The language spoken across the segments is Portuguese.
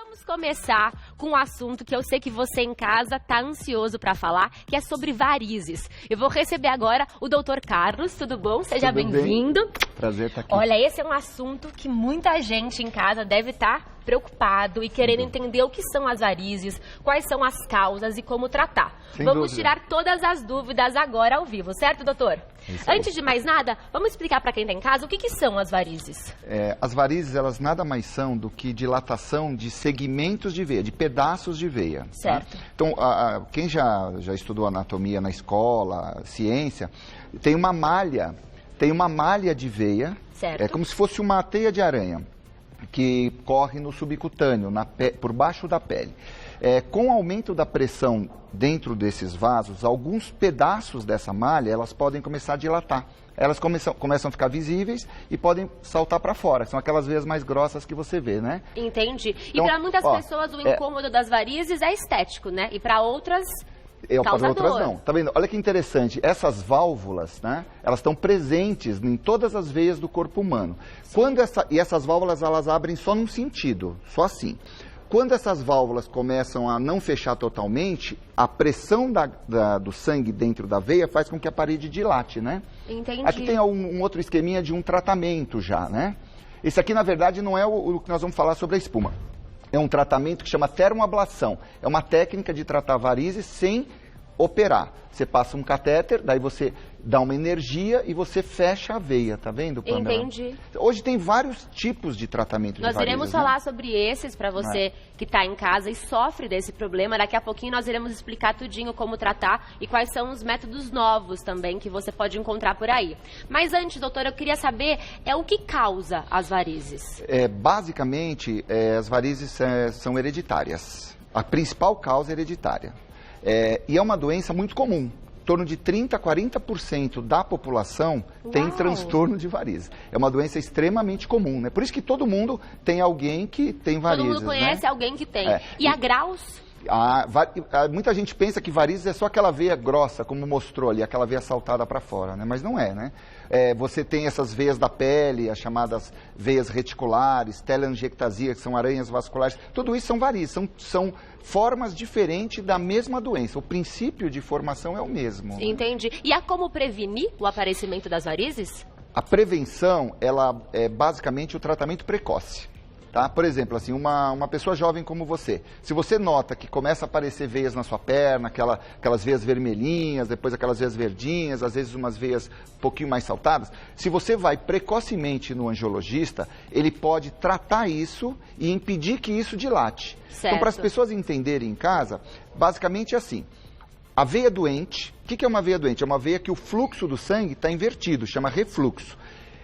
Vamos começar com um assunto que eu sei que você em casa tá ansioso para falar, que é sobre varizes. Eu vou receber agora o Dr. Carlos, tudo bom? Seja bem-vindo. Prazer estar aqui. Olha, esse é um assunto que muita gente em casa deve estar preocupado e querendo entender o que são as varizes, quais são as causas e como tratar. Vamos tirar todas as dúvidas agora ao vivo, certo, doutor? Antes de mais nada, vamos explicar para quem está em casa o que são as varizes. As varizes, elas nada mais são do que dilatação de segmentos de veia, de pedaços de veia. Certo. Tá? Então, quem já estudou anatomia na escola, ciência, tem uma malha de veia, certo. É como se fosse uma teia de aranha, que corre no subcutâneo, por baixo da pele. Com o aumento da pressão dentro desses vasos, alguns pedaços dessa malha, elas podem começar a dilatar. Elas começam a ficar visíveis e podem saltar para fora. São aquelas veias mais grossas que você vê, né? Entendi. Então, e para muitas pessoas o incômodo das varizes é estético, né? E para outras... Para outras não. Tá vendo? Olha que interessante. Essas válvulas, né? Elas estão presentes em todas as veias do corpo humano. E essas válvulas, elas abrem só num sentido, só assim. Quando essas válvulas começam a não fechar totalmente, a pressão do sangue dentro da veia faz com que a parede dilate, né? Entendi. Aqui tem um outro esqueminha de um tratamento já, né? Esse aqui, na verdade, não é o que nós vamos falar sobre a espuma. É um tratamento que chama termoablação. É uma técnica de tratar varizes sem operar. Você passa um catéter, daí você dá uma energia e você fecha a veia, tá vendo, Pamela? Entendi. Hoje tem vários tipos de tratamento de varizes. Nós iremos falar sobre esses para você que está em casa e sofre desse problema. Daqui a pouquinho nós iremos explicar tudinho como tratar e quais são os métodos novos também que você pode encontrar por aí. Mas antes, doutora, eu queria saber o que causa as varizes. Basicamente, as varizes são hereditárias. A principal causa é hereditária. E é uma doença muito comum. Em torno de 30% a 40% da população tem transtorno de varizes. É uma doença extremamente comum, né? Por isso que todo mundo tem alguém que tem varizes. Todo mundo conhece alguém que tem. E há graus? Muita gente pensa que varizes é só aquela veia grossa, como mostrou ali, aquela veia saltada para fora, né? Mas não é, né? Você tem essas veias da pele, as chamadas veias reticulares, telangiectasia, que são aranhas vasculares. Tudo isso são varizes, são formas diferentes da mesma doença. O princípio de formação é o mesmo. Entendi. E há como prevenir o aparecimento das varizes? A prevenção, ela é basicamente o tratamento precoce. Tá? Por exemplo, assim, uma pessoa jovem como você, se você nota que começa a aparecer veias na sua perna, aquelas veias vermelhinhas, depois aquelas veias verdinhas, às vezes umas veias um pouquinho mais saltadas, se você vai precocemente no angiologista, ele pode tratar isso e impedir que isso dilate. Certo. Então, para as pessoas entenderem em casa, basicamente é assim. A veia doente, o que é uma veia doente? É uma veia que o fluxo do sangue está invertido, chama refluxo.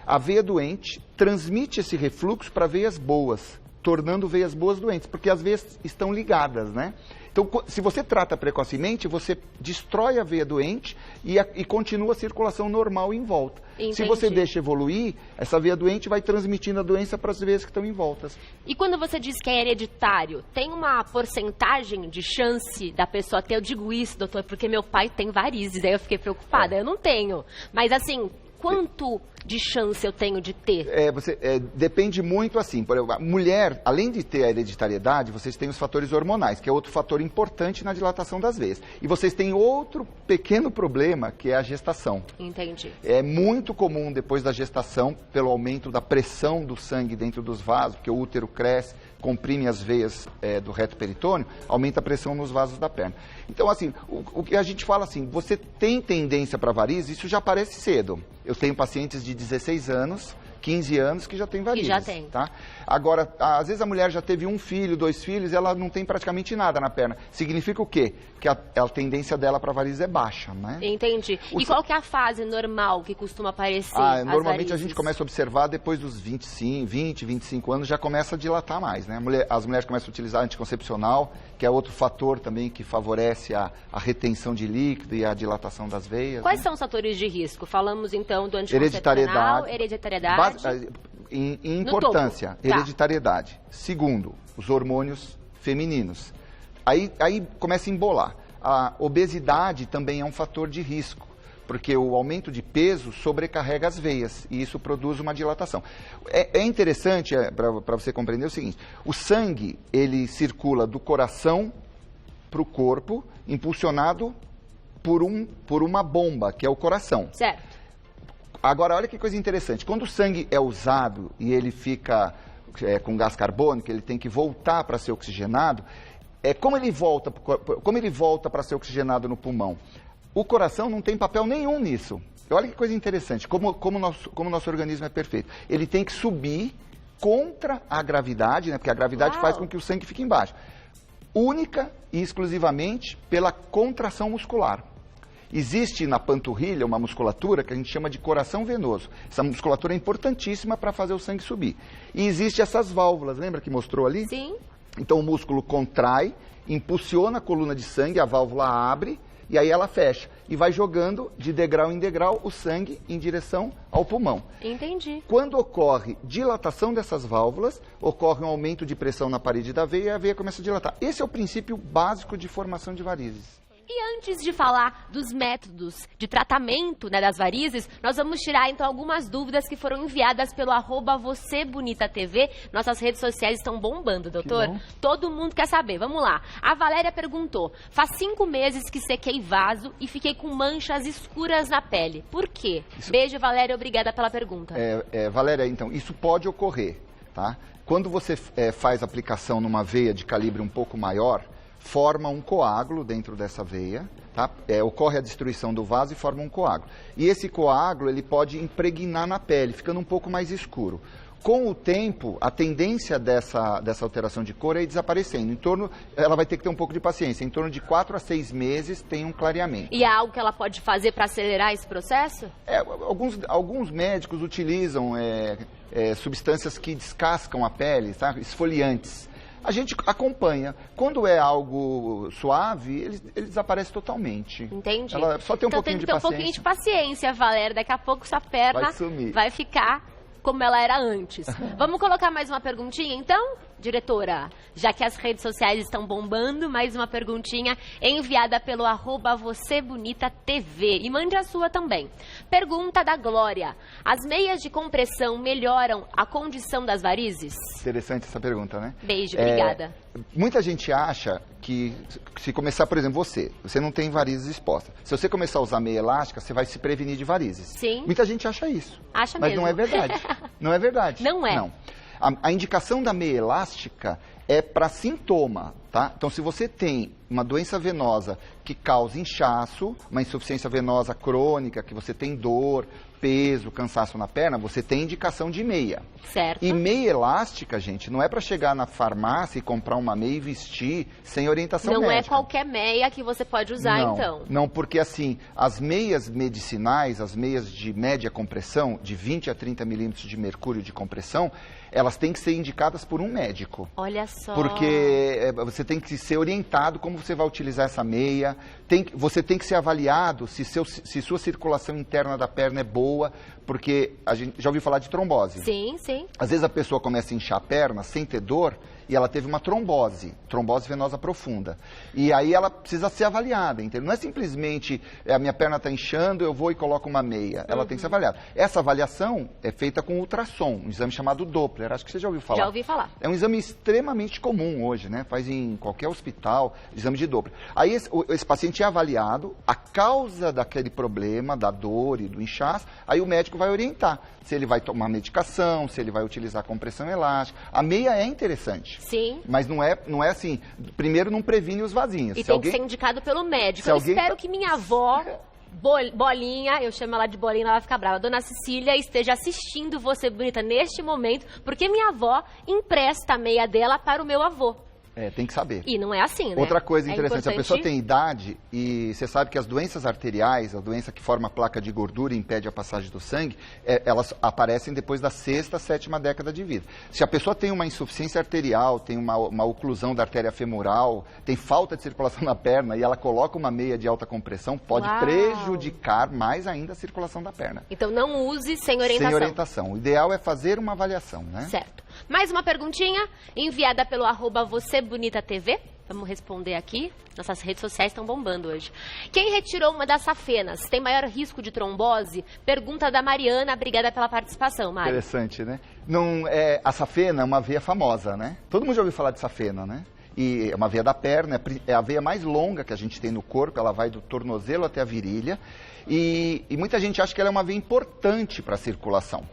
A veia doente transmite esse refluxo para veias boas, tornando veias boas doentes, porque as veias estão ligadas, né? Então, se você trata precocemente, você destrói a veia doente e continua a circulação normal em volta. Entendi. Se você deixa evoluir, essa veia doente vai transmitindo a doença para as veias que estão em voltas. E quando você diz que é hereditário, tem uma porcentagem de chance da pessoa ter? Eu digo isso, doutor, porque meu pai tem varizes, aí eu fiquei preocupada. Eu não tenho. Mas assim, quanto de chance eu tenho de ter? Depende muito assim. Por exemplo, a mulher, além de ter a hereditariedade, vocês têm os fatores hormonais, que é outro fator importante na dilatação das veias. E vocês têm outro pequeno problema, que é a gestação. Entendi. É muito comum depois da gestação, pelo aumento da pressão do sangue dentro dos vasos, porque o útero cresce, comprime as veias do reto peritônio, aumenta a pressão nos vasos da perna. Então, assim, o que a gente fala assim, você tem tendência para varizes, isso já aparece cedo. Eu tenho pacientes de 16 anos, 15 anos que já tem varizes. Que já tem. Tá? Agora, às vezes a mulher já teve 1 filho, 2 filhos, ela não tem praticamente nada na perna. Significa o quê? Que a tendência dela para varizes é baixa, né? Entendi. E qual que é a fase normal que costuma aparecer normalmente a gente começa a observar depois dos 20, 25 anos, já começa a dilatar mais, né? As mulheres começam a utilizar anticoncepcional, que é outro fator também que favorece a retenção de líquido e a dilatação das veias. Quais são os fatores de risco? Falamos então do anticoncepcional, hereditariedade. Em importância, hereditariedade. Segundo, os hormônios femininos. Aí começa a embolar. A obesidade também é um fator de risco. porque o aumento de peso sobrecarrega as veias e isso produz uma dilatação. É interessante, para você compreender o seguinte, o sangue, ele circula do coração para o corpo, impulsionado por uma bomba, que é o coração. Certo. Agora, olha que coisa interessante, quando o sangue é usado e ele fica com gás carbônico, ele tem que voltar para ser oxigenado, como ele volta para ser oxigenado no pulmão? O coração não tem papel nenhum nisso. Olha que coisa interessante, como o nosso organismo é perfeito. Ele tem que subir contra a gravidade, né? Porque a gravidade faz com que o sangue fique embaixo. Única e exclusivamente pela contração muscular. Existe na panturrilha uma musculatura que a gente chama de coração venoso. Essa musculatura é importantíssima para fazer o sangue subir. E existem essas válvulas, lembra que mostrou ali? Sim. Então o músculo contrai, impulsiona a coluna de sangue, a válvula abre e aí ela fecha. E vai jogando de degrau em degrau o sangue em direção ao pulmão. Entendi. Quando ocorre dilatação dessas válvulas, ocorre um aumento de pressão na parede da veia e a veia começa a dilatar. Esse é o princípio básico de formação de varizes. E antes de falar dos métodos de tratamento, né, das varizes, nós vamos tirar então algumas dúvidas que foram enviadas pelo @VocêBonitaTV. Nossas redes sociais estão bombando, doutor. Todo mundo quer saber. Vamos lá. A Valéria perguntou: faz 5 meses que sequei vaso e fiquei com manchas escuras na pele. Por quê? Beijo, Valéria. Obrigada pela pergunta. Valéria, então, isso pode ocorrer, tá? Quando você faz aplicação numa veia de calibre um pouco maior, forma um coágulo dentro dessa veia, tá? Ocorre a destruição do vaso e forma um coágulo. E esse coágulo, ele pode impregnar na pele, ficando um pouco mais escuro. Com o tempo, a tendência dessa alteração de cor é ir desaparecendo. Ela vai ter que ter um pouco de paciência. Em torno de 4 a 6 meses tem um clareamento. E há algo que ela pode fazer para acelerar esse processo? Alguns médicos utilizam substâncias que descascam a pele, tá? Esfoliantes. A gente acompanha. Quando é algo suave, ele desaparece totalmente. Entendi. Ela só tem um pouquinho de paciência. Então tem que ter um pouquinho de paciência, Valéria. Daqui a pouco sua perna vai ficar como ela era antes. Vamos colocar mais uma perguntinha, então? Diretora, já que as redes sociais estão bombando, mais uma perguntinha enviada pelo @VocêBonitaTV. E mande a sua também. Pergunta da Glória: as meias de compressão melhoram a condição das varizes? Interessante essa pergunta, né? Beijo, obrigada. Muita gente acha que se começar, por exemplo, você não tem varizes expostas. Se você começar a usar meia elástica, você vai se prevenir de varizes. Sim. Muita gente acha isso. Acha mas mesmo. Não é verdade. Não é verdade. Não é. Não. A indicação da meia elástica é para sintoma, tá? Então, se você tem uma doença venosa que causa inchaço, uma insuficiência venosa crônica, que você tem dor, peso, cansaço na perna, você tem indicação de meia. Certo. E meia elástica, gente, não é para chegar na farmácia e comprar uma meia e vestir sem orientação médica. Não é qualquer meia que você pode usar, então. Não, porque assim, as meias medicinais, as meias de média compressão, de 20 a 30 milímetros de mercúrio de compressão, elas têm que ser indicadas por um médico. Olha só. Porque você tem que ser orientado como você vai utilizar essa meia. Você tem que ser avaliado se sua circulação interna da perna é boa, porque a gente já ouviu falar de trombose. Sim, sim. Às vezes a pessoa começa a inchar a perna sem ter dor e ela teve uma trombose venosa profunda. E aí ela precisa ser avaliada, entendeu? Não é simplesmente a minha perna está inchando, eu vou e coloco uma meia. Ela tem que ser avaliada. Essa avaliação é feita com ultrassom, um exame chamado Doppler. Acho que você já ouviu falar. Já ouvi falar. É um exame extremamente comum hoje, né? Faz em qualquer hospital, exame de Doppler. Aí esse paciente é avaliado, a causa daquele problema, da dor e do inchaço, aí o médico vai orientar se ele vai tomar medicação, se ele vai utilizar compressão elástica. A meia é interessante. Sim. Mas não é assim, primeiro não previne os vasinhos. E tem que ser indicado pelo médico. Eu espero que minha avó, Bolinha, eu chamo ela de Bolinha, ela vai ficar brava, Dona Cecília, esteja assistindo Você Bonita neste momento, porque minha avó empresta a meia dela para o meu avô. Tem que saber. E não é assim, né? Outra coisa interessante, a pessoa tem idade e você sabe que as doenças arteriais, a doença que forma a placa de gordura e impede a passagem do sangue, elas aparecem depois da 6ª, 7ª década de vida. Se a pessoa tem uma insuficiência arterial, tem uma oclusão da artéria femoral, tem falta de circulação na perna e ela coloca uma meia de alta compressão, pode prejudicar mais ainda a circulação da perna. Então não use sem orientação. Sem orientação. O ideal é fazer uma avaliação, né? Certo. Mais uma perguntinha enviada pelo @VocêBonitaTV. Vamos responder aqui. Nossas redes sociais estão bombando hoje. Quem retirou uma das safenas tem maior risco de trombose? Pergunta da Mariana. Obrigada pela participação, Mari. Interessante, né? Não, a safena é uma veia famosa, né? Todo mundo já ouviu falar de safena, né? E é uma veia da perna, é a veia mais longa que a gente tem no corpo, ela vai do tornozelo até a virilha. E muita gente acha que ela é uma veia importante para a circulação.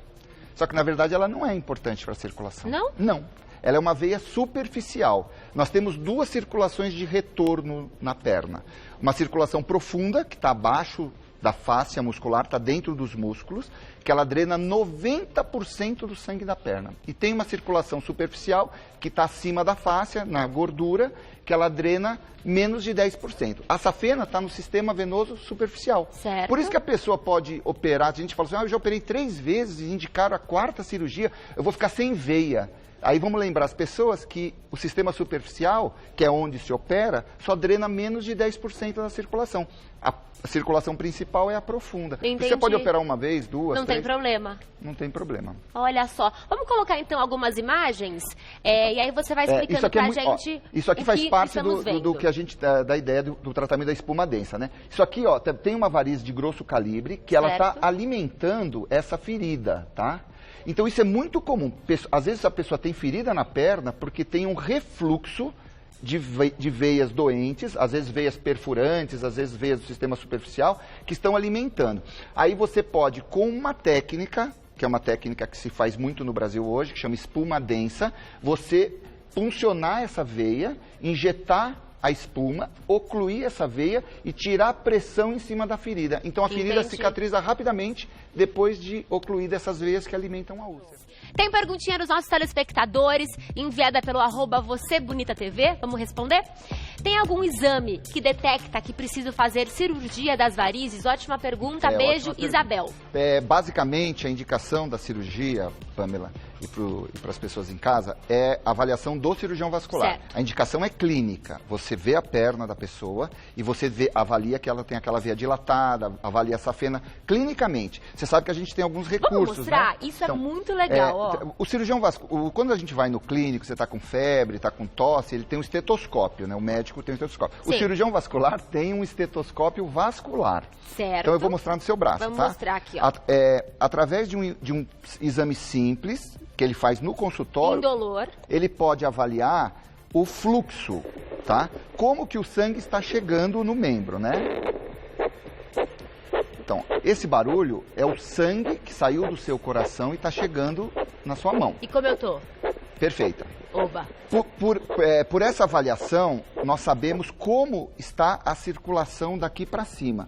Só que, na verdade, ela não é importante para a circulação. Não? Não. Ela é uma veia superficial. Nós temos duas circulações de retorno na perna. Uma circulação profunda, que está abaixo da fáscia muscular, está dentro dos músculos, que ela drena 90% do sangue da perna. E tem uma circulação superficial, que está acima da fáscia, na gordura, que ela drena menos de 10%. A safena está no sistema venoso superficial. Certo. Por isso que a pessoa pode operar, a gente fala assim, eu já operei 3 vezes e indicaram a 4ª cirurgia, eu vou ficar sem veia. Aí vamos lembrar as pessoas que o sistema superficial, que é onde se opera, só drena menos de 10% da circulação. A circulação principal é a profunda. Entendi. Você pode operar uma vez, 2, Não 3? tem problema. Não tem problema. Olha só. Vamos colocar então algumas imagens e aí você vai explicando pra gente. Isso aqui faz parte do que a gente da ideia do tratamento da espuma densa, né? Isso aqui, ó, tem uma variz de grosso calibre que ela está alimentando essa ferida, tá? Então isso é muito comum. Às vezes a pessoa tem ferida na perna porque tem um refluxo de veias doentes, às vezes veias perfurantes, às vezes veias do sistema superficial, que estão alimentando. Aí você pode, com uma técnica, que é uma técnica que se faz muito no Brasil hoje, que chama espuma densa, você puncionar essa veia, injetar a espuma, ocluir essa veia e tirar a pressão em cima da ferida. Então a ferida cicatriza rapidamente depois de ocluir dessas veias que alimentam a úlcera. Tem perguntinha dos nossos telespectadores, enviada pelo @VocêBonitaTV. Vamos responder? Tem algum exame que detecta que preciso fazer cirurgia das varizes? Ótima pergunta. Beijo, Isabel. Basicamente, a indicação da cirurgia, Pamela, e para as pessoas em casa, é a avaliação do cirurgião vascular. Certo. A indicação é clínica. Você vê a perna da pessoa e você avalia que ela tem aquela veia dilatada, avalia a safena clinicamente. Você sabe que a gente tem alguns recursos. Vamos mostrar? Né? Isso então, é muito legal. O cirurgião vascular, quando a gente vai no clínico, você está com febre, está com tosse, ele tem um estetoscópio, né? O médico tem um estetoscópio. Sim. O cirurgião vascular tem um estetoscópio vascular. Certo. Então eu vou mostrar no seu braço, Vamos tá? mostrar aqui, ó. Através de um exame simples, que ele faz no consultório, indolor, ele pode avaliar o fluxo, tá? Como que o sangue está chegando no membro, né? Então, esse barulho é o sangue que saiu do seu coração e está chegando na sua mão. E como eu tô? Perfeita. Oba. Por essa avaliação, nós sabemos como está a circulação daqui para cima.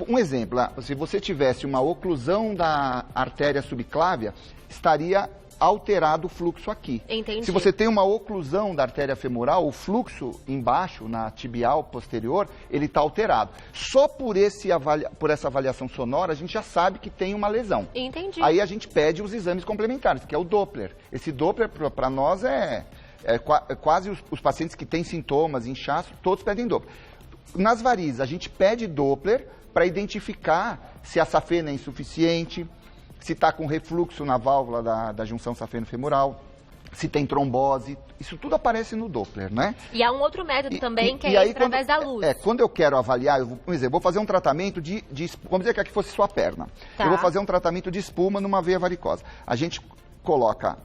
Um exemplo, se você tivesse uma oclusão da artéria subclávia, estaria alterado o fluxo aqui. Entendi. Se você tem uma oclusão da artéria femoral, o fluxo embaixo, na tibial posterior, ele está alterado. Só por essa avaliação sonora, a gente já sabe que tem uma lesão. Entendi. Aí a gente pede os exames complementares, que é o Doppler. Esse Doppler, para nós, quase os pacientes que têm sintomas, inchaço, todos pedem Doppler. Nas varizes, a gente pede Doppler para identificar se a safena é insuficiente, se está com refluxo na válvula da junção safeno-femoral, se tem trombose, isso tudo aparece no Doppler, né? E há um outro método também, que é através da luz. Quando eu quero avaliar, vou fazer um tratamento vamos dizer que aqui fosse sua perna. Tá. Eu vou fazer um tratamento de espuma numa veia varicosa. A gente coloca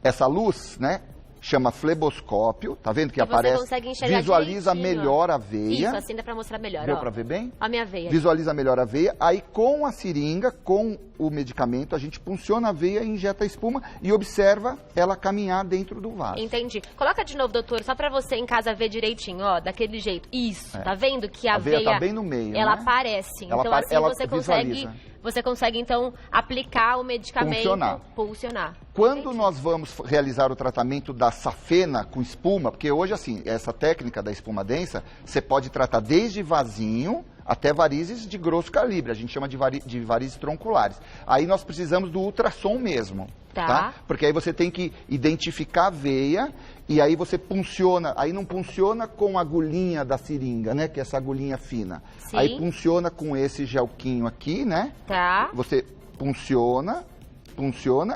essa luz, né? Chama fleboscópio, tá vendo que aparece? Consegue enxergar visualiza direitinho. melhor a veia. Isso, assim dá pra mostrar melhor. Deu pra ver bem? A minha veia. Visualiza melhor a veia. Aí com a seringa, com o medicamento, a gente punciona a veia e injeta a espuma e observa ela caminhar dentro do vaso. Entendi. Coloca de novo, doutor, só pra você em casa ver direitinho, ó, daquele jeito. Isso, tá vendo que a veia tá bem no meio, ela né? aparece. Ela então assim você consegue então aplicar o medicamento, pulsionar. Quando nós vamos realizar o tratamento da safena com espuma, porque hoje assim, essa técnica da espuma densa, você pode tratar desde vasinho até varizes de grosso calibre, a gente chama de varizes tronculares. Aí nós precisamos do ultrassom mesmo, tá? Porque aí você tem que identificar a veia e aí você punciona, aí não punciona com a agulhinha da seringa, né, que é essa agulhinha fina. Sim. Aí punciona com esse gelquinho aqui, né? Tá. Você punciona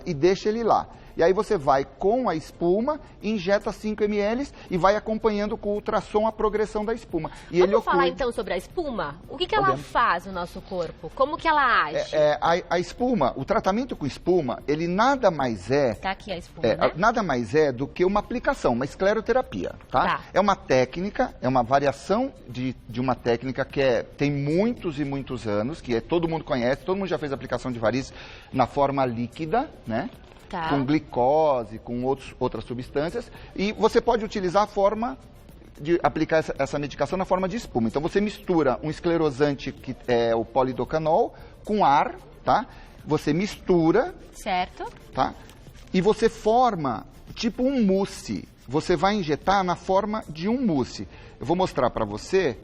e deixa ele lá. e aí você vai com a espuma, injeta 5 ml e vai acompanhando com o ultrassom a progressão da espuma. E Vamos falar então sobre a espuma? O que ela faz no nosso corpo? Como que ela age? A espuma, o tratamento com espuma, ele nada mais é... Tá aqui a espuma, né? Nada mais é do que uma aplicação, uma escleroterapia, tá? É uma técnica, é uma variação de uma técnica que tem muitos e muitos anos, que todo mundo conhece, todo mundo já fez aplicação de varizes na forma líquida, né? Tá. Com glicose, com outras substâncias, e você pode utilizar a forma de aplicar essa medicação na forma de espuma. Então você mistura um esclerosante, que é o polidocanol, com ar, tá? Você mistura, certo? Tá? E você forma tipo um mousse. Você vai injetar na forma de um mousse. Eu vou mostrar para você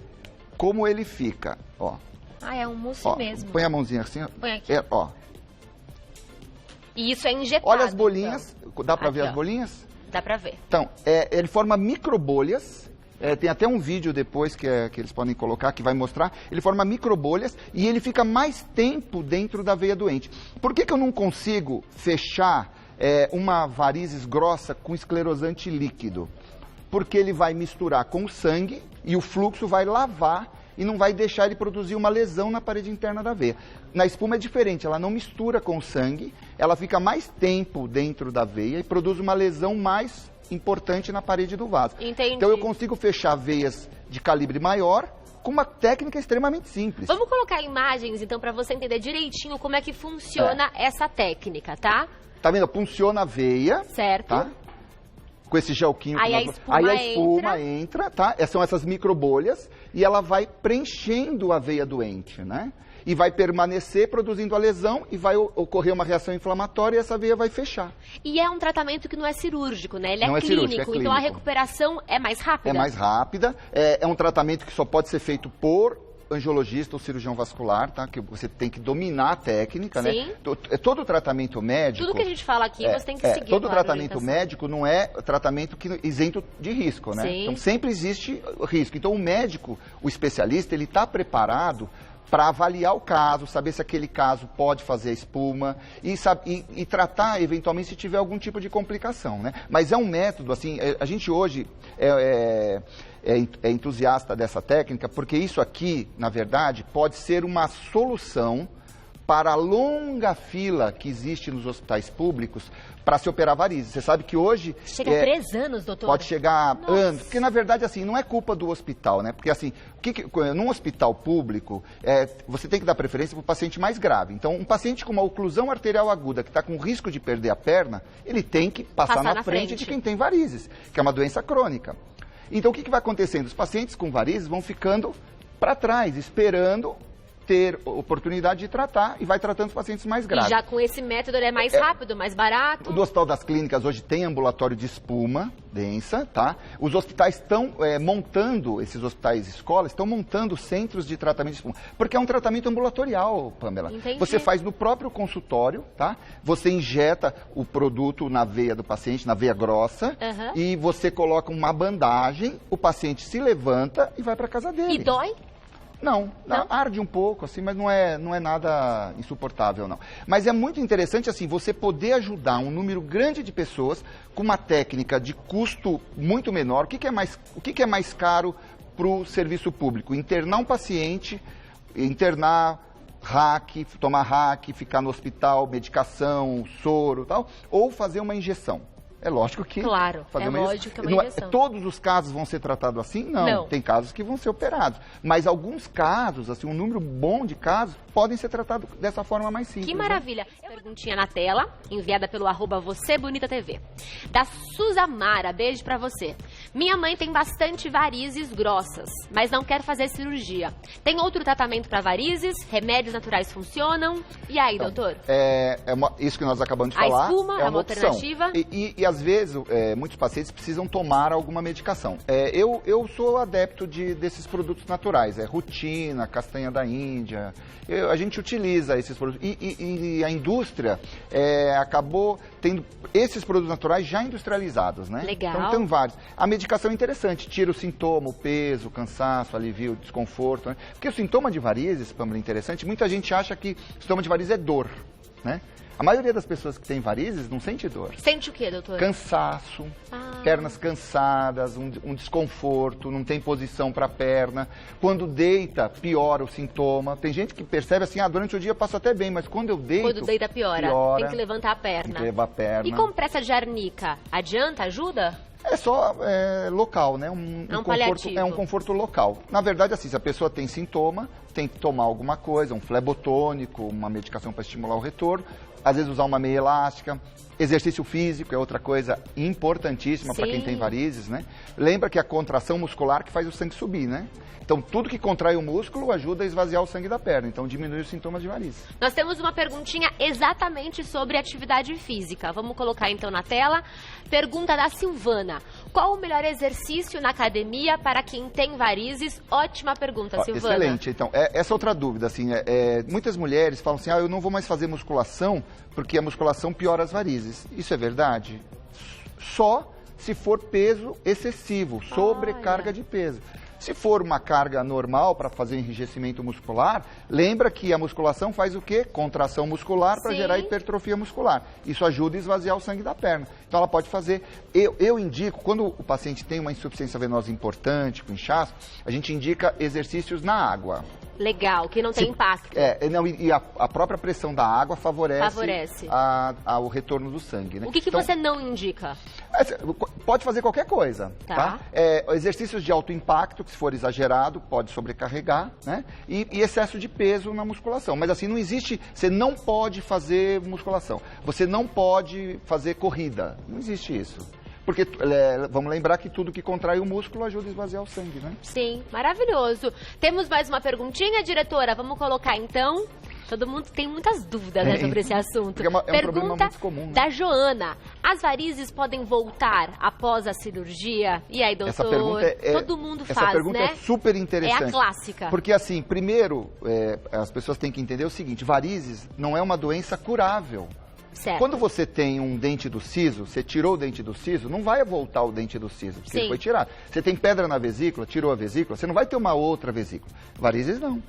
como ele fica, ó. Ah, é um mousse mesmo. Põe a mãozinha assim, ó. Põe aqui. Ó. E isso é injetado. Olha as bolinhas. Então. Dá para aqui, ver as bolinhas? Dá para ver. Então, ele forma microbolhas. Tem até um vídeo depois que eles podem colocar, que vai mostrar. Ele forma microbolhas e ele fica mais tempo dentro da veia doente. Por que eu não consigo fechar uma varizes grossa com esclerosante líquido? Porque ele vai misturar com o sangue e o fluxo vai lavar e não vai deixar ele produzir uma lesão na parede interna da veia. Na espuma é diferente, ela não mistura com o sangue, ela fica mais tempo dentro da veia e produz uma lesão mais importante na parede do vaso. Entendi. Então eu consigo fechar veias de calibre maior com uma técnica extremamente simples. Vamos colocar imagens, então, para você entender direitinho como é que funciona essa técnica, tá? Tá vendo? Punciona a veia. Certo. Tá? Com esse gelquinho. Aí a espuma entra, tá? São essas microbolhas e ela vai preenchendo a veia doente, né? E vai permanecer produzindo a lesão e vai ocorrer uma reação inflamatória e essa veia vai fechar. E é um tratamento que não é cirúrgico, né? Ele não é clínico, cirúrgico, é clínico. Então a recuperação é mais rápida? É mais rápida. É um tratamento que só pode ser feito por angiologista ou cirurgião vascular, tá? Que você tem que dominar a técnica, Sim. né? Todo tratamento médico... Tudo que a gente fala aqui, você tem que seguir. Todo tratamento médico não é tratamento isento de risco, né? Sim. Então sempre existe risco. Então o médico, o especialista, ele está preparado para avaliar o caso, saber se aquele caso pode fazer a espuma e tratar eventualmente se tiver algum tipo de complicação, né? Mas é um método, assim, a gente hoje é entusiasta dessa técnica, porque isso aqui, na verdade, pode ser uma solução para a longa fila que existe nos hospitais públicos para se operar varizes. Você sabe que hoje... Chega a 3 anos, doutor. Pode chegar a anos, porque na verdade, assim, não é culpa do hospital, né? Porque, assim, num hospital público, você tem que dar preferência para o paciente mais grave. Então, um paciente com uma oclusão arterial aguda, que está com risco de perder a perna, ele tem que passar na frente de quem tem varizes, que é uma doença crônica. Então, o que vai acontecendo? Os pacientes com varizes vão ficando para trás, esperando ter oportunidade de tratar e vai tratando os pacientes mais graves. E já com esse método ele é mais rápido, mais barato. O Hospital das Clínicas hoje tem ambulatório de espuma densa, tá? Os hospitais estão montando, esses hospitais escolas, estão montando centros de tratamento de espuma, porque é um tratamento ambulatorial, Pamela. Entendi. Você faz no próprio consultório, tá? Você injeta o produto na veia do paciente, na veia grossa, e você coloca uma bandagem, o paciente se levanta e vai para casa dele. E dói? Não, arde um pouco, assim, mas não é nada insuportável, não. Mas é muito interessante, assim, você poder ajudar um número grande de pessoas com uma técnica de custo muito menor. O que é mais caro para o serviço público? Internar um paciente, tomar hack, ficar no hospital, medicação, soro e tal, ou fazer uma injeção. É lógico que... Claro, é lógico que é uma injeção. Todos os casos vão ser tratados assim? Não. Tem casos que vão ser operados. Mas alguns casos, assim, um número bom de casos, podem ser tratados dessa forma mais simples. Que maravilha. Né? Perguntinha na tela, enviada pelo @VocêBonitaTV. Da Suzamara, beijo pra você. Minha mãe tem bastante varizes grossas, mas não quer fazer cirurgia. Tem outro tratamento para varizes? Remédios naturais funcionam? E aí, doutor? Isso que nós acabamos de falar. A espuma é uma alternativa? E às vezes, muitos pacientes precisam tomar alguma medicação. Eu sou adepto desses produtos naturais. Rutina, castanha da Índia. A gente utiliza esses produtos. E a indústria acabou tendo esses produtos naturais já industrializados, né? Legal. Então, tem vários. A medicação é interessante. Tira o sintoma, o peso, o cansaço, alivia o desconforto, né? Porque o sintoma de varizes, Pamela, é interessante. Muita gente acha que o sintoma de varizes é dor. né? A maioria das pessoas que tem varizes não sente dor. Sente o quê, doutor? Cansaço, pernas cansadas, um desconforto, não tem posição para a perna. Quando deita, piora o sintoma. Tem gente que percebe assim, durante o dia eu passo até bem, mas quando eu deito... Quando deita, piora. Tem que levantar a perna. Tem que levar a perna. E compressa de arnica, adianta, ajuda? É só local, né? Paliativo. É um conforto local. Na verdade, assim, se a pessoa tem sintoma, tem que tomar alguma coisa, um flebotônico, uma medicação para estimular o retorno, às vezes usar uma meia elástica. Exercício físico é outra coisa importantíssima para quem tem varizes, né? Lembra que a contração muscular que faz o sangue subir, né? Então, tudo que contrai o músculo ajuda a esvaziar o sangue da perna. Então, diminui os sintomas de varizes. Nós temos uma perguntinha exatamente sobre atividade física. Vamos colocar, então, na tela. Pergunta da Silvana. Qual o melhor exercício na academia para quem tem varizes? Ótima pergunta, Silvana. Excelente. Então, essa outra dúvida, assim, muitas mulheres falam assim, eu não vou mais fazer musculação porque a musculação piora as varizes. Isso é verdade? Só se for peso excessivo, sobrecarga de peso. Se for uma carga normal para fazer enrijecimento muscular, lembra que a musculação faz o quê? Contração muscular para gerar hipertrofia muscular. Isso ajuda a esvaziar o sangue da perna. Então ela pode fazer. Eu indico, quando o paciente tem uma insuficiência venosa importante, com inchaço, a gente indica exercícios na água. Legal, que não tem impacto. E a própria pressão da água favorece. O retorno do sangue. Né? O que você não indica? Pode fazer qualquer coisa, tá? Exercícios de alto impacto, que se for exagerado, pode sobrecarregar, né? E excesso de peso na musculação. Mas assim, não existe, você não pode fazer musculação. Você não pode fazer corrida. Não existe isso. Porque vamos lembrar que tudo que contrai o músculo ajuda a esvaziar o sangue, né? Sim, maravilhoso. Temos mais uma perguntinha, diretora? Vamos colocar então. Todo mundo tem muitas dúvidas sobre esse assunto. É um problema muito comum, né? Da Joana. As varizes podem voltar após a cirurgia? E aí, doutor? Essa pergunta todo mundo faz, essa pergunta né? é super interessante. É a clássica. Porque assim, primeiro, as pessoas têm que entender o seguinte, varizes não é uma doença curável. Certo. Quando você tem um dente do siso, você tirou o dente do siso, não vai voltar o dente do siso, porque ele foi tirado. Você tem pedra na vesícula, tirou a vesícula, você não vai ter uma outra vesícula. Varizes não.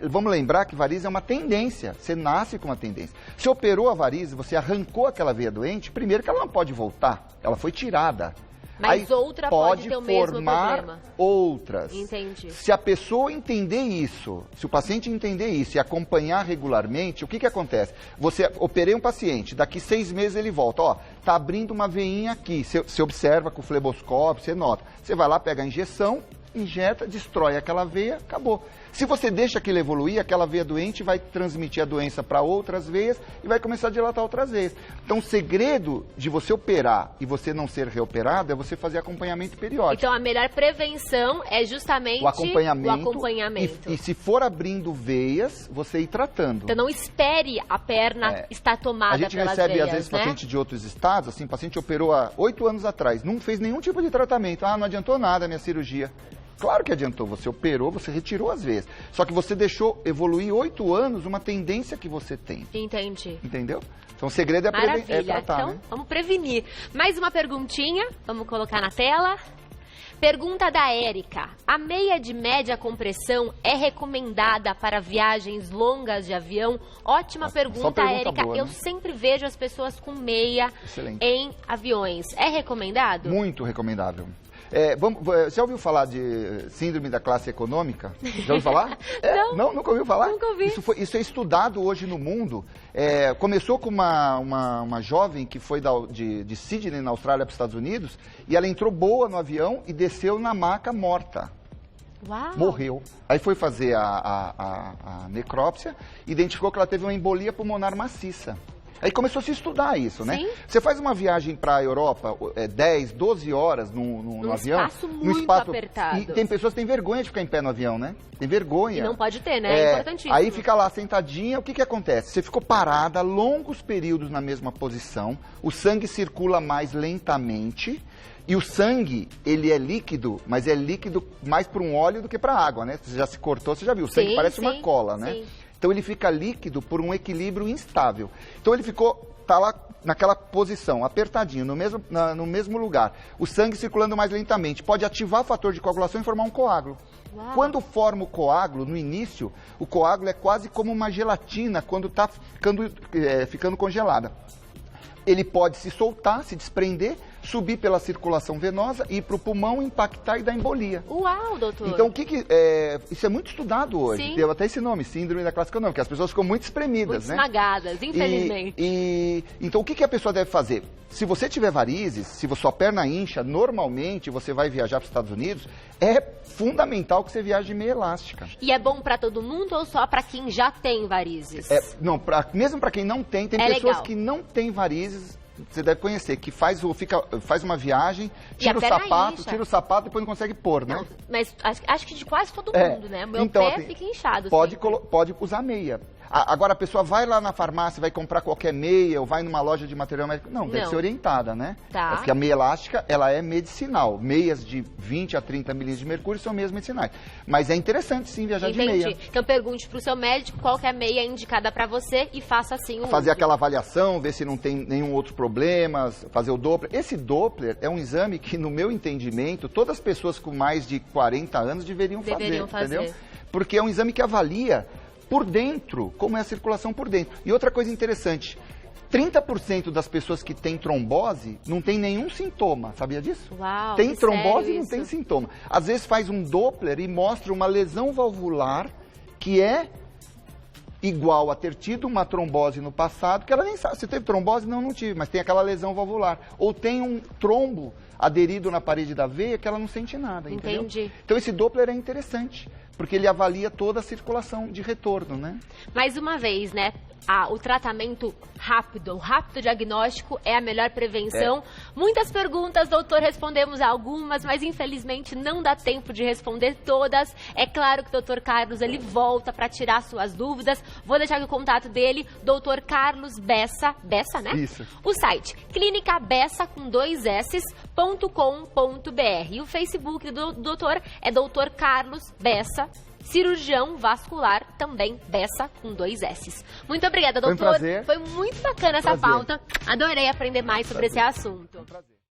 Vamos lembrar que varizes é uma tendência, você nasce com uma tendência. Se operou a varize, você arrancou aquela veia doente, primeiro que ela não pode voltar, ela foi tirada. Mas outra pode ter o mesmo problema. Outras. Entendi. Se a pessoa entender isso, se o paciente entender isso e acompanhar regularmente, o que acontece? Você operei um paciente, daqui 6 meses ele volta, tá abrindo uma veinha aqui, você observa com o fleboscópio, você nota. Você vai lá, pega a injeção, injeta, destrói aquela veia, acabou. Se você deixa aquilo evoluir, aquela veia doente vai transmitir a doença para outras veias e vai começar a dilatar outras veias. Então, o segredo de você operar e você não ser reoperado é você fazer acompanhamento periódico. Então, a melhor prevenção é justamente o acompanhamento. E se for abrindo veias, você ir tratando. Então, não espere a perna estar tomada pelas veias, A gente recebe, às vezes, paciente de outros estados, assim, paciente operou há 8 anos atrás, não fez nenhum tipo de tratamento. Não adiantou nada a minha cirurgia. Claro que adiantou, você operou, você retirou as veias. Só que você deixou evoluir 8 anos uma tendência que você tem. Entendi. Entendeu? Então o segredo é tratar, então, né? Vamos prevenir. Mais uma perguntinha, vamos colocar na tela. Pergunta da Érica. A meia de média compressão é recomendada para viagens longas de avião? Ótima pergunta, Érica. Boa, né? Eu sempre vejo as pessoas com meia em aviões. É recomendado? Muito recomendável. Já ouviu falar de síndrome da classe econômica? Já ouviu falar? Não. Nunca ouviu falar? Nunca ouvi. Isso é estudado hoje no mundo. Começou com uma jovem que foi de Sydney, na Austrália, para os Estados Unidos, e ela entrou boa no avião e desceu na maca morta. Uau. Morreu. Aí foi fazer a necrópsia, identificou que ela teve uma embolia pulmonar maciça. Aí começou a se estudar isso, né? Sim. Você faz uma viagem para a Europa, 10, 12 horas no avião. Num espaço apertado. E tem pessoas que têm vergonha de ficar em pé no avião, né? Tem vergonha. E não pode ter, né? É importantíssimo. Aí fica lá sentadinha, o que acontece? Você ficou parada longos períodos na mesma posição, o sangue circula mais lentamente. E o sangue, ele é líquido, mas é líquido mais para um óleo do que para água, né? Você já se cortou, você já viu. O sangue parece uma cola, né? Sim. Então ele fica líquido por um equilíbrio instável. Então ele tá lá naquela posição, apertadinho, no mesmo lugar, o sangue circulando mais lentamente, pode ativar o fator de coagulação e formar um coágulo. Uau. Quando forma o coágulo, no início, o coágulo é quase como uma gelatina quando está ficando congelada. Ele pode se soltar, se desprender, subir pela circulação venosa, ir para o pulmão, impactar e dar embolia. Uau, doutor! Então, isso é muito estudado hoje. Sim. Deu até esse nome, síndrome da classe econômica, porque as pessoas ficam muito espremidas, muito esmagadas, infelizmente. Então, o que a pessoa deve fazer? Se você tiver varizes, se sua perna incha, normalmente você vai viajar para os Estados Unidos, é fundamental que você viaje de meia elástica. E é bom para todo mundo ou só para quem já tem varizes? Não, mesmo para quem não tem, pessoas legal. Que não têm varizes, você deve conhecer, que faz uma viagem, tira o sapato e depois não consegue pôr, né? Não, mas acho que de quase todo mundo, né? O meu pé fica inchado. Pode usar meia. Agora, a pessoa vai lá na farmácia, vai comprar qualquer meia, ou vai numa loja de material médico. Não, deve ser orientada, né? Tá. Porque a meia elástica, ela é medicinal. Meias de 20 a 30 milímetros de mercúrio são meias medicinais. Mas é interessante, sim, viajar de meia. Então, pergunte para o seu médico qual que é a meia indicada para você e faça assim o fazer uso. aquela avaliação, ver se não tem nenhum outro problema, fazer o Doppler. Esse Doppler é um exame que, no meu entendimento, todas as pessoas com mais de 40 anos deveriam fazer. Entendeu? Porque é um exame que avalia por dentro, como é a circulação por dentro. E outra coisa interessante, 30% das pessoas que têm trombose não tem nenhum sintoma, sabia disso? Uau, tem trombose e não isso? tem sintoma. Às vezes faz um Doppler e mostra uma lesão valvular que é igual a ter tido uma trombose no passado, que ela nem sabe. Você teve trombose? Não, não tive, mas tem aquela lesão valvular. Ou tem um trombo aderido na parede da veia que ela não sente nada, entendeu? Entendi. Então esse Doppler é interessante, porque ele avalia toda a circulação de retorno, né? Mais uma vez, né? O tratamento rápido, o rápido diagnóstico é a melhor prevenção. Muitas perguntas, doutor, respondemos algumas, mas infelizmente não dá tempo de responder todas. É claro que o doutor Carlos, ele volta para tirar suas dúvidas. Vou deixar aqui o contato dele, doutor Carlos Bessa, né? Isso. O site, clinicabessa.com.br. E o Facebook do doutor é doutor Carlos Bessa, cirurgião vascular, também Bessa, com 2 S's. Muito obrigada, doutor. Foi um prazer. Foi muito bacana essa pauta. Adorei aprender mais sobre esse assunto.